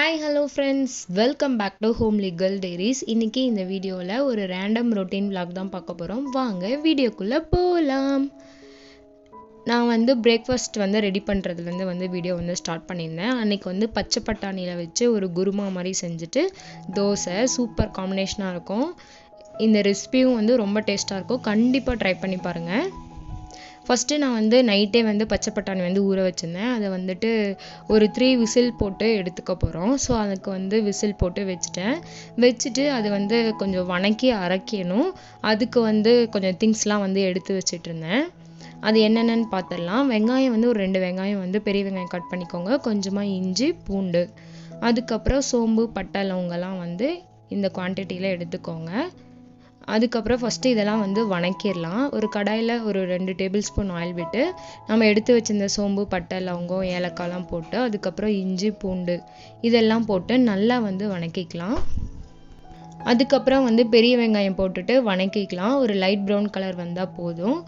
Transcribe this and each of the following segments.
Hi hello friends, welcome back to Homely Girl Diaries. இன்றைக்கி இந்த வீடியோவில் ஒரு ரேண்டம் ரொட்டீன் vlog தான் பார்க்க போகிறோம். வாங்க வீடியோக்குள்ளே போகலாம். நான் பிரேக்ஃபாஸ்ட் ரெடி பண்ணுறதுலேருந்து வீடியோ ஸ்டார்ட் பண்ணியிருந்தேன். அன்றைக்கி பச்சை பட்டாணியில் வச்சு ஒரு குருமா மாதிரி செஞ்சுட்டு தோசை சூப்பர் காம்பினேஷனாக இருக்கும். இந்த ரெசிபியும் ரொம்ப டேஸ்ட்டாக இருக்கும். கண்டிப்பாக ட்ரை பண்ணி பாருங்கள். ஃபஸ்ட்டு நான் நைட்டே பச்சை பட்டாணி ஊற வச்சுருந்தேன். அதை ஒரு 3 விசில் போட்டு எடுத்துக்க போகிறோம். ஸோ அதுக்கு விசில் போட்டு வச்சுட்டு அது கொஞ்சம் வணக்கி அரைக்கணும். அதுக்கு கொஞ்சம் திங்ஸ்லாம் எடுத்து வச்சுட்டு இருந்தேன். அது என்னென்னு பார்த்துடலாம். வெங்காயம் ஒரு 2 வெங்காயம் பெரிய வெங்காயம் கட் பண்ணிக்கோங்க. கொஞ்சமாக இஞ்சி பூண்டு, அதுக்கப்புறம் சோம்பு பட்டை லவங்கெல்லாம் இந்த குவான்டிட்டியில் எடுத்துக்கோங்க. அதுக்கப்புறம் ஃபஸ்ட்டு இதெல்லாம் வணக்கிடலாம். ஒரு கடாயில் ஒரு 2 டேபிள் ஸ்பூன் ஆயில் விட்டு நம்ம எடுத்து வச்சிருந்த சோம்பு பட்டை லவங்கம் ஏலக்காய்லாம் போட்டு அதுக்கப்புறம் இஞ்சி பூண்டு இதெல்லாம் போட்டு நல்லா வணக்கிக்கலாம். அதுக்கப்புறம் பெரிய வெங்காயம் போட்டுட்டு வணக்கிக்கலாம். ஒரு லைட் ப்ரௌன் கலர் வந்தால் போதும்.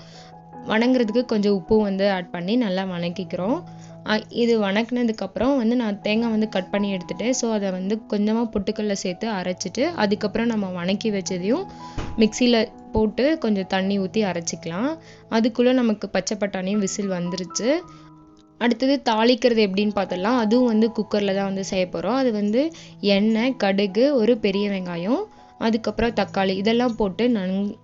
வணங்குறதுக்கு கொஞ்சம் உப்பு ஆட் பண்ணி நல்லா வணக்கிக்கிறோம். இது வணக்கினதுக்கப்புறம் நான் தேங்காய் கட் பண்ணி எடுத்துட்டேன். ஸோ அதை கொஞ்சமாக பொட்டுக்கல்ல சேர்த்து அரைச்சிட்டு அதுக்கப்புறம் நம்ம வணக்கி வச்சதையும் மிக்சியில் போட்டு கொஞ்சம் தண்ணி ஊற்றி அரைச்சிக்கலாம். அதுக்குள்ளே நமக்கு பச்சை பட்டாணியும் விசில் வந்துருச்சு. அடுத்தது தாளிக்கிறது எப்படின்னு பார்த்துடலாம். அதுவும் குக்கரில் தான் செய்ய போகிறோம். அது எண்ணெய், கடுகு, ஒரு பெரிய வெங்காயம், அதுக்கப்புறம் தக்காளி இதெல்லாம் போட்டு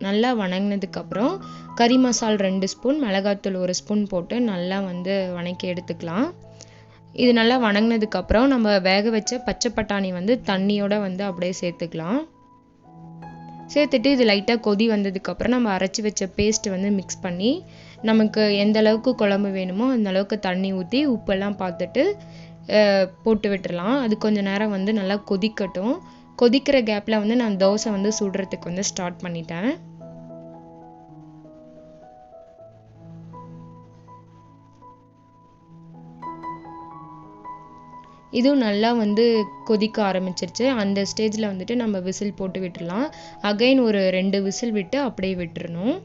நல்லா வணங்கினதுக்கப்புறம் கறி மசால் 2 ஸ்பூன், மிளகாத்தூள் 1 ஸ்பூன் போட்டு நல்லா வணக்கி எடுத்துக்கலாம். இது நல்லா வணங்கினதுக்கப்புறம் நம்ம வேக வச்ச பச்சை பட்டாணி தண்ணியோட அப்படியே சேர்த்துக்கலாம். சேர்த்துட்டு இது லைட்டாக கொதி வந்ததுக்கப்புறம் நம்ம அரைச்சி வச்ச பேஸ்ட் மிக்ஸ் பண்ணி நமக்கு எந்த அளவுக்கு குழம்பு வேணுமோ அந்த அளவுக்கு தண்ணி ஊற்றி உப்பெல்லாம் பார்த்துட்டு போட்டு விட்டுடலாம். அது கொஞ்சம் நேரம் நல்லா கொதிக்கட்டும். கொதிக்கிற கேப்பில் நான் தோசை சுடுறதுக்கு ஸ்டார்ட் பண்ணிட்டேன். இதுவும் நல்லா கொதிக்க ஆரம்பிச்சிருச்சு. அந்த ஸ்டேஜில் நம்ம விசில் போட்டு விட்டுடலாம். அகைன் ஒரு 2 விசில் விட்டு அப்படியே விட்டுறணும்.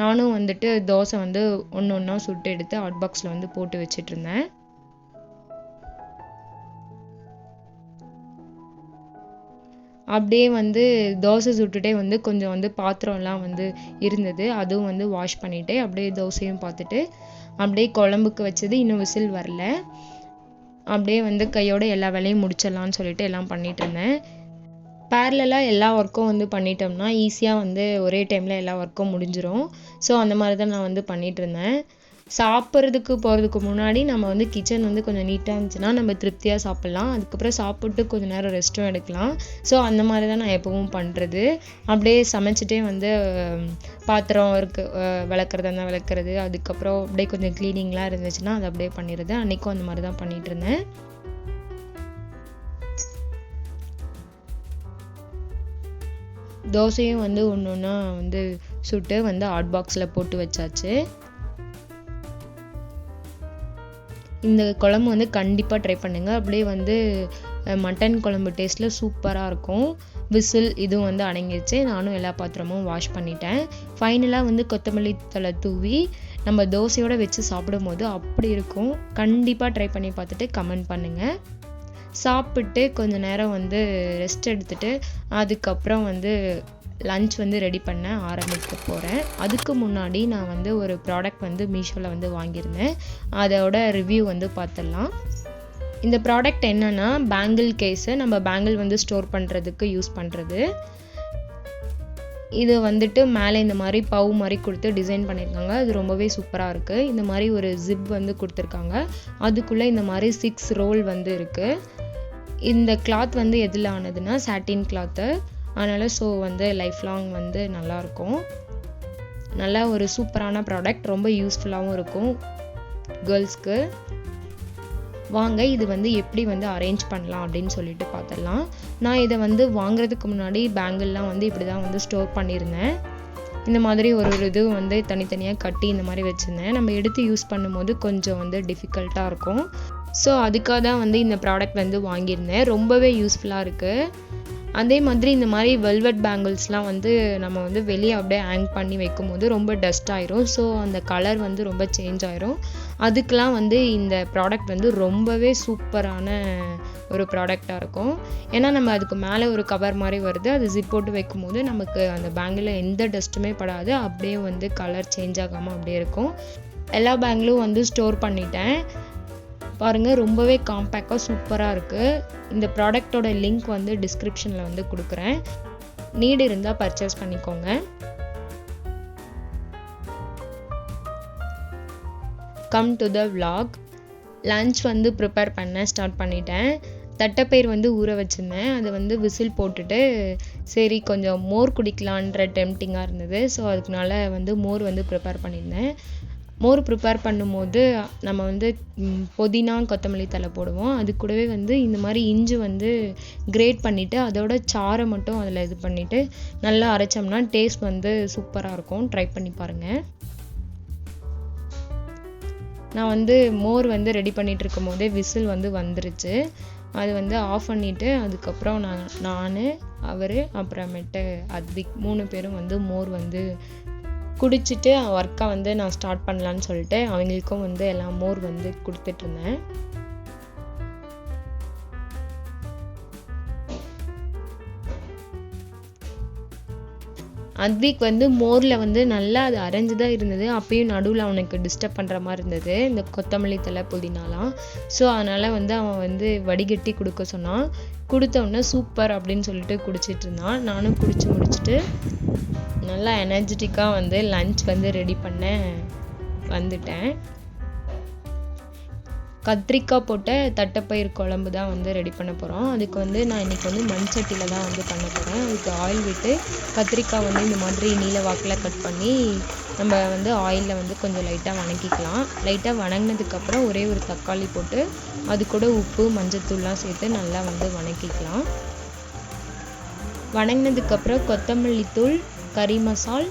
நானும் தோசை ஒன்று ஒன்றா சுட்டு எடுத்து ஹாட் பாக்ஸில் போட்டு வச்சிட்டு இருந்தேன். அப்படியே தோசை சுட்டுட்டே கொஞ்சம் பாத்திரம்லாம் இருந்தது. அதுவும் வாஷ் பண்ணிவிட்டு அப்படியே தோசையும் பார்த்துட்டு அப்படியே குழம்புக்கு வச்சது இன்னும் விசில் வரல. அப்படியே கையோட எல்லா வேலையும் முடிச்சிடலான்னு சொல்லிட்டு எல்லாம் பண்ணிட்டு இருந்தேன். பேரலாக எல்லா ஒர்க்கும் பண்ணிட்டோம்னா ஈஸியாக ஒரே டைமில் எல்லா ஒர்க்கும் முடிஞ்சிடும். ஸோ அந்த மாதிரி தான் நான் பண்ணிட்டு இருந்தேன். சாப்பிட்றதுக்கு போகிறதுக்கு முன்னாடி நம்ம கிச்சன் கொஞ்சம் நீட்டாக இருந்துச்சுன்னா நம்ம திருப்தியாக சாப்பிட்லாம். அதுக்கப்புறம் சாப்பிட்டு கொஞ்சம் நேரம் ரெஸ்ட்டும் எடுக்கலாம். ஸோ அந்த மாதிரி தான் நான் எப்பவும் பண்ணுறது. அப்படியே சமைச்சிட்டே பாத்திரம் விளக்குறதா இருந்தால் விளக்குறது, அதுக்கப்புறம் அப்படியே கொஞ்சம் க்ளீனிங்லாம் இருந்துச்சுன்னா அது அப்படியே பண்ணிடுறது. அன்றைக்கும் அந்த மாதிரி தான் பண்ணிட்டு இருந்தேன். தோசையும் ஒன்று ஒன்றா சுட்டு ஹாட் பாக்ஸில் போட்டு வச்சாச்சு. இந்த குழம்பு கண்டிப்பாக ட்ரை பண்ணுங்கள். அப்படியே மட்டன் குழம்பு டேஸ்ட்டில் சூப்பராக இருக்கும். விசில் இதுவும் அடங்கிடுச்சு. நானும் எல்லா பாத்திரமும் வாஷ் பண்ணிட்டேன். ஃபைனலாக கொத்தமல்லி தழை தூவி நம்ம தோசையோடு வச்சு சாப்பிடும் போது அப்படி இருக்கும். கண்டிப்பாக ட்ரை பண்ணி பார்த்துட்டு கமெண்ட் பண்ணுங்கள். சாப்பிட்டு கொஞ்சம் நேரம் ரெஸ்ட் எடுத்துகிட்டு அதுக்கப்புறம் லன்ச் ரெடி பண்ண ஆரம்பிக்க போகிறேன். அதுக்கு முன்னாடி நான் ஒரு ப்ராடக்ட் மீஷோவில் வாங்கியிருந்தேன். அதோட ரிவ்யூ பார்த்துடலாம். இந்த ப்ராடக்ட் என்னென்னா பேங்கிள் கேஸு. நம்ம பேங்கிள் ஸ்டோர் பண்ணுறதுக்கு யூஸ் பண்ணுறது. இது மேலே இந்த மாதிரி பவு மாதிரி கொடுத்து டிசைன் பண்ணியிருக்காங்க. அது ரொம்பவே சூப்பராக இருக்குது. இந்த மாதிரி ஒரு ஜிப் கொடுத்துருக்காங்க. அதுக்குள்ளே இந்த மாதிரி 6 ரோல் இருக்குது. இந்த கிளாத் எதில் ஆனதுன்னா சாட்டின் கிளாத்து. அதனால் ஸோ லைஃப் லாங் நல்லாயிருக்கும். நல்லா ஒரு சூப்பரான ப்ராடக்ட், ரொம்ப யூஸ்ஃபுல்லாகவும் இருக்கும் கேர்ள்ஸ்க்கு. வாங்க இது எப்படி அரேஞ்ச் பண்ணலாம் அப்படின்னு சொல்லிட்டு பார்த்துடலாம். நான் இதை வாங்குறதுக்கு முன்னாடி பேங்கிள்லாம் இப்படி தான் ஸ்டோர் பண்ணியிருந்தேன். இந்த மாதிரி ஒரு இது தனித்தனியாக கட்டி இந்த மாதிரி வச்சுருந்தேன். நம்ம எடுத்து யூஸ் பண்ணும்போது கொஞ்சம் டிஃபிகல்ட்டாக இருக்கும். ஸோ அதுக்காக தான் இந்த ப்ராடக்ட் வாங்கியிருந்தேன். ரொம்பவே யூஸ்ஃபுல்லாக இருக்குது. அதே மாதிரி இந்த மாதிரி வெல்வெட் பேங்கிள்ஸ்லாம் வந்து நம்ம வந்து வெளியே அப்படியே ஹேங் பண்ணி வைக்கும்போது ரொம்ப டஸ்ட் ஆயிரும். ஸோ அந்த கலர் வந்து ரொம்ப சேஞ்ச் ஆயிரும். அதுக்கெலாம் வந்து இந்த ப்ராடக்ட் வந்து ரொம்பவே சூப்பரான ஒரு ப்ராடக்டாக இருக்கும். ஏன்னா நம்ம அதுக்கு மேலே ஒரு கவர் மாதிரி வருது, அது ஜிப் போட்டு வைக்கும்போது நமக்கு அந்த பேங்கில் எந்த டஸ்ட்டுமே படாது, அப்படியே வந்து கலர் சேஞ்ச் ஆகாமல் அப்படியே இருக்கும். எல்லா பேங்கிலும் வந்து ஸ்டோர் பண்ணிட்டேன். பாருங்கள், ரொம்பவே காம்பேக்டாக சூப்பராக இருக்குது. இந்த ப்ராடக்டோட லிங்க் வந்து டிஸ்கிரிப்ஷனில் வந்து கொடுக்குறேன். நீடு இருந்தால் பர்ச்சேஸ் பண்ணிக்கோங்க. Come to the vlog. Lunch வந்து ப்ரிப்பேர் பண்ண ஸ்டார்ட் பண்ணிட்டேன். தட்டைப்பயிர் வந்து ஊற வச்சுருந்தேன். அதை வந்து விசில் போட்டுட்டு சரி கொஞ்சம் மோர் குடிக்கலான்ற டெம்டிங்காக இருந்தது. ஸோ அதுக்குனால வந்து மோர் வந்து ப்ரிப்பேர் பண்ணியிருந்தேன். மோர் ப்ரிப்பேர் பண்ணும்போது நம்ம வந்து புதினா கொத்தமல்லி தழை போடுவோம். அது கூடவே வந்து இந்த மாதிரி இஞ்சி வந்து கிரேட் பண்ணிவிட்டு அதோட சாறை மட்டும் அதில் இது பண்ணிவிட்டு நல்லா அரைச்சோம்னா டேஸ்ட் வந்து சூப்பராக இருக்கும். ட்ரை பண்ணி பாருங்கள். நான் வந்து மோர் வந்து ரெடி பண்ணிகிட்டு இருக்கும் போதே விசில் வந்து வந்துருச்சு. அது வந்து ஆஃப் பண்ணிவிட்டு அதுக்கப்புறம் நான் அவர் அப்புறமேட்டு அத்விக் 3 பேரும் வந்து மோர் வந்து குடிச்சிட்டு ஒர்க்கை வந்து நான் ஸ்டார்ட் பண்ணலான்னு சொல்லிட்டு அவங்களுக்கும் வந்து எல்லாம் மோர் வந்து கொடுத்துட்ருந்தேன். அத்விக் வந்து மோரில் வந்து நல்லா அது அரைஞ்சு தான் இருந்தது. அப்பயும் நடுவில் அவனுக்கு டிஸ்டர்ப் பண்ணுற மாதிரி இருந்தது இந்த கொத்தமல்லி தழை புதினாலாம். ஸோ அதனால் வந்து அவன் வந்து வடிகட்டி கொடுக்க சொன்னான். கொடுத்தவொடனே சூப்பர் அப்படின்னு சொல்லிட்டு குடிச்சிட்டு இருந்தான். நானும் குடிச்சு முடிச்சுட்டு நல்லா எனர்ஜெட்டிக்காக வந்து லன்ச் வந்து ரெடி பண்ண வந்துட்டேன். கத்திரிக்காய் போட்ட தட்டைப்பயிர் குழம்பு தான் வந்து ரெடி பண்ண போகிறோம். அதுக்கு வந்து நான் இன்றைக்கி வந்து மண் சட்டியில் தான் வந்து பண்ண போகிறேன். அதுக்கு ஆயில் விட்டு கத்திரிக்காய் வந்து இந்த மாதிரி நீல வாக்கில் கட் பண்ணி நம்ம வந்து ஆயிலில் வந்து கொஞ்சம் லைட்டாக வணக்கிக்கலாம். லைட்டாக வணங்கினதுக்கப்புறம் ஒரே ஒரு தக்காளி போட்டு அது கூட உப்பு மஞ்சத்தூள்லாம் சேர்த்து நல்லா வந்து வணக்கிக்கலாம். வணங்கினதுக்கப்புறம் கொத்தமல்லி தூள், கறி மசால்,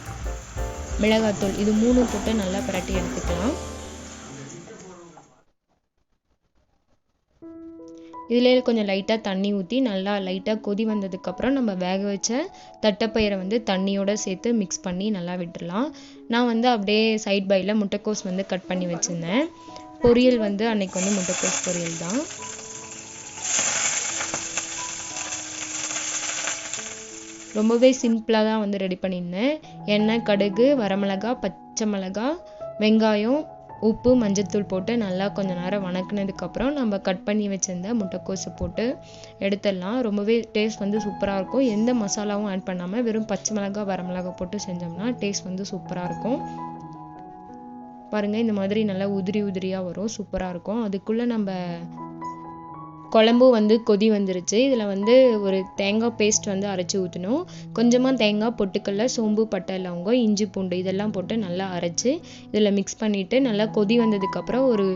மிளகாத்தூள் இது 3 போட்டு நல்லா பிரட்டி எடுத்துக்கலாம். இதில் கொஞ்சம் லைட்டாக தண்ணி ஊற்றி நல்லா லைட்டாக கொதி வந்ததுக்கப்புறம் நம்ம வேக வச்ச தட்டைப்பயிரை வந்து தண்ணியோடு சேர்த்து மிக்ஸ் பண்ணி நல்லா விட்டுடலாம். நான் வந்து அப்படியே சைட் பையில் முட்டைக்கோஸ் வந்து கட் பண்ணி வச்சுருந்தேன். பொரியல் வந்து அன்னைக்கு வந்து முட்டைக்கோஸ் பொரியல் தான். ரொம்பவே சிம்பிளாக தான் வந்து ரெடி பண்ணியிருந்தேன். எண்ணெய், கடுகு, வரமிளகா, பச்சை மிளகா, வெங்காயம், உப்பு, மஞ்சத்தூள் போட்டு நல்லா கொஞ்சம் நேரம் வணக்கினதுக்கப்புறம் நம்ம கட் பண்ணி வச்சுருந்த முட்டைக்கோஸை போட்டு எடுத்துடலாம். ரொம்பவே டேஸ்ட் வந்து சூப்பராக இருக்கும். எந்த மசாலாவும் ஆட் பண்ணாமல் வெறும் பச்சை மிளகா, வரமிளகா போட்டு செஞ்சோம்னா டேஸ்ட் வந்து சூப்பராக இருக்கும். பாருங்கள், இந்த மாதிரி நல்லா உதிரி உதிரியாக வரும், சூப்பராக இருக்கும். அதுக்குள்ளே நம்ம குழம்பு வந்து கொதி வந்துருச்சு. இதில் வந்து ஒரு தேங்காய் பேஸ்ட் வந்து அரைச்சி ஊற்றணும். கொஞ்சமாக தேங்காய், பொட்டுக்கடலை, சோம்பு, பட்டை, லவங்கம், இஞ்சி, பூண்டு இதெல்லாம் போட்டு நல்லா அரைச்சி இதில் மிக்ஸ் பண்ணிவிட்டு நல்லா கொதி வந்ததுக்கப்புறம் ஒரு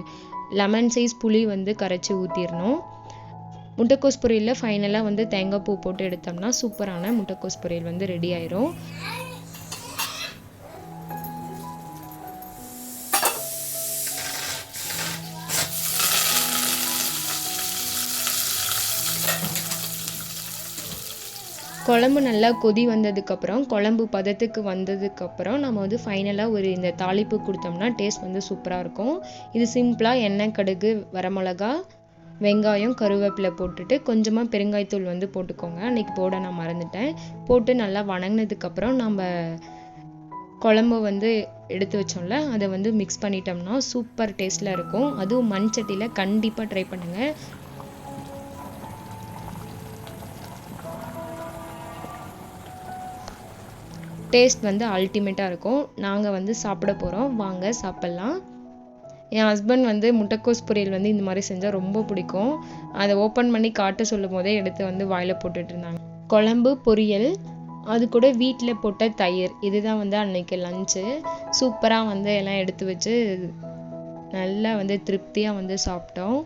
லெமன் சைஸ் புளி வந்து கரைச்சி ஊற்றிடணும். முட்டைக்கோஸ் பொரியலில் ஃபைனலாக வந்து தேங்காய் பூ போட்டு எடுத்தோம்னா சூப்பரான முட்டைக்கோஸ் பொரியல் வந்து ரெடி ஆயிரும். குழம்பு நல்லா கொதி வந்ததுக்கப்புறம் குழம்பு பதத்துக்கு வந்ததுக்கப்புறம் நம்ம வந்து ஃபைனலாக ஒரு இந்த தாளிப்பு கொடுத்தோம்னா டேஸ்ட் வந்து சூப்பராக இருக்கும். இது சிம்பிளாக எண்ணெய், கடுகு, வரமிளகா, வெங்காயம், கருவேப்பிலை போட்டுட்டு கொஞ்சமாக பெருங்காயத்தூள் வந்து போட்டுக்கோங்க. அன்றைக்கி போட நான் மறந்துட்டேன். போட்டு நல்லா வணங்கினதுக்கப்புறம் நம்ம குழம்பு வந்து எடுத்து வச்சோம்ல அதை வந்து மிக்ஸ் பண்ணிட்டோம்னா சூப்பர் டேஸ்ட்டில் இருக்கும். அதுவும் மண் சட்டியில் கண்டிப்பாக ட்ரை பண்ணுங்கள். டேஸ்ட் வந்து அல்டிமேட்டாக இருக்கும். நாங்கள் வந்து சாப்பிட போகிறோம், வாங்க சாப்பிட்லாம். என் ஹஸ்பண்ட் வந்து முட்டைக்கோஸ் பொரியல் வந்து இந்த மாதிரி செஞ்சால் ரொம்ப பிடிக்கும். அதை ஓப்பன் பண்ணி காட்ட சொல்லும் போதே எடுத்து வந்து வாயில் போட்டுட்டு இருந்தாங்க. குழம்பு, பொரியல், அது கூட வீட்டில் போட்ட தயிர், இதுதான் வந்து அன்னைக்கு லஞ்சு. சூப்பராக வந்து எல்லாம் எடுத்து வச்சு நல்லா வந்து திருப்தியாக வந்து சாப்பிட்டோம்.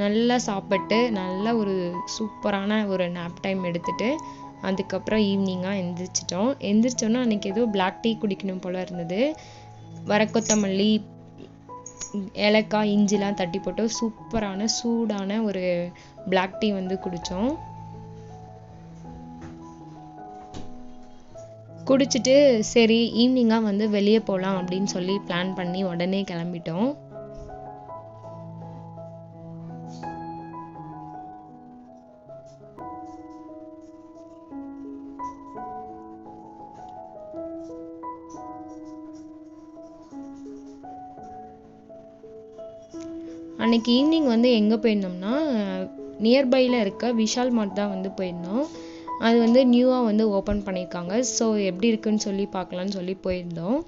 நல்லா சாப்பிட்டு நல்லா ஒரு சூப்பரான ஒரு நாப் டைம் எடுத்துகிட்டு அதுக்கப்புறம் ஈவினிங்காக எந்திரிச்சோன்னா அன்றைக்கி ஏதோ பிளாக் டீ குடிக்கணும் போல் இருந்தது. வரக்கொத்தமல்லி, ஏலக்காய் இஞ்சிலாம் தட்டி போட்டு சூப்பரான சூடான ஒரு பிளாக் டீ வந்து குடித்தோம். குடிச்சிட்டு சரி ஈவினிங்காக வந்து வெளியே போகலாம் அப்படின்னு சொல்லி பிளான் பண்ணி உடனே கிளம்பிட்டோம். அன்னைக்கு ஈவினிங் வந்து எங்கே போயிருந்தோம்னா நியர்பையில் இருக்க விஷால் மார்ட் தான் வந்து போயிருந்தோம். அது வந்து நியூவாக வந்து ஓப்பன் பண்ணியிருக்காங்க. ஸோ எப்படி இருக்குன்னு சொல்லி பார்க்கலான்னு சொல்லி போயிருந்தோம்.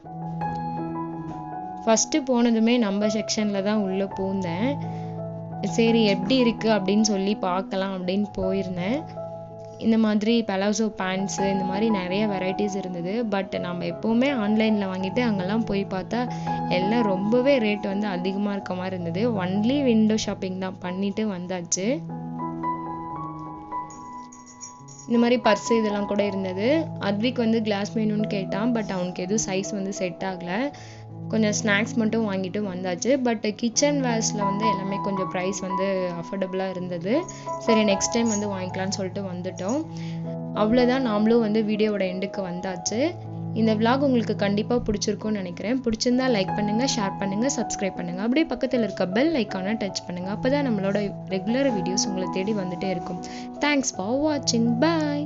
ஃபஸ்ட்டு போனதுமே நம்ம செக்ஷனில் தான் உள்ளே பூந்தேன். சரி எப்படி இருக்குது அப்படின்னு சொல்லி பார்க்கலாம் அப்படின்னு போயிருந்தேன். இந்த மாதிரி பலாசோ பேண்ட்ஸு இந்த மாதிரி நிறைய வெரைட்டிஸ் இருந்தது. பட் நம்ம எப்போவுமே ஆன்லைனில் வாங்கிட்டு அங்கெல்லாம் போய் பார்த்தா எல்லாம் ரொம்பவே ரேட் வந்து அதிகமாக இருக்க மாதிரி இருந்தது. ஒன்லி விண்டோ ஷாப்பிங் தான் பண்ணிட்டு வந்தாச்சு. இந்த மாதிரி பர்ஸு இதெல்லாம் கூட இருந்தது. அத்விக் வந்து கிளாஸ் வேணும்னு கேட்டான். பட் அவனுக்கு எதுவும் சைஸ் வந்து செட் ஆகலை. கொஞ்சம் ஸ்நாக்ஸ் மட்டும் வாங்கிட்டு வந்தாச்சு. பட் கிச்சன் வேர்ஸில் வந்து எல்லாமே கொஞ்சம் ப்ரைஸ் வந்து அஃபோர்டபுளாக இருந்தது. சரி நெக்ஸ்ட் டைம் வந்து வாங்கிக்கலான்னு சொல்லிட்டு வந்துட்டோம். அவ்வளோதான், நாமளும் வந்து வீடியோவோட எண்டுக்கு வந்தாச்சு. இந்த விளாக் உங்களுக்கு கண்டிப்பாக பிடிச்சிருக்கும்னு நினைக்கிறேன். பிடிச்சிருந்தா லைக் பண்ணுங்கள், ஷேர் பண்ணுங்கள், சப்ஸ்கிரைப் பண்ணுங்கள். அப்படியே பக்கத்தில் இருக்க பெல் ஐக்கானை டச் பண்ணுங்கள். அப்போ தான் நம்மளோட ரெகுலர் வீடியோஸ் உங்களை தேடி வந்துட்டே இருக்கும். தேங்க்ஸ் ஃபார் வாட்சிங். பாய்.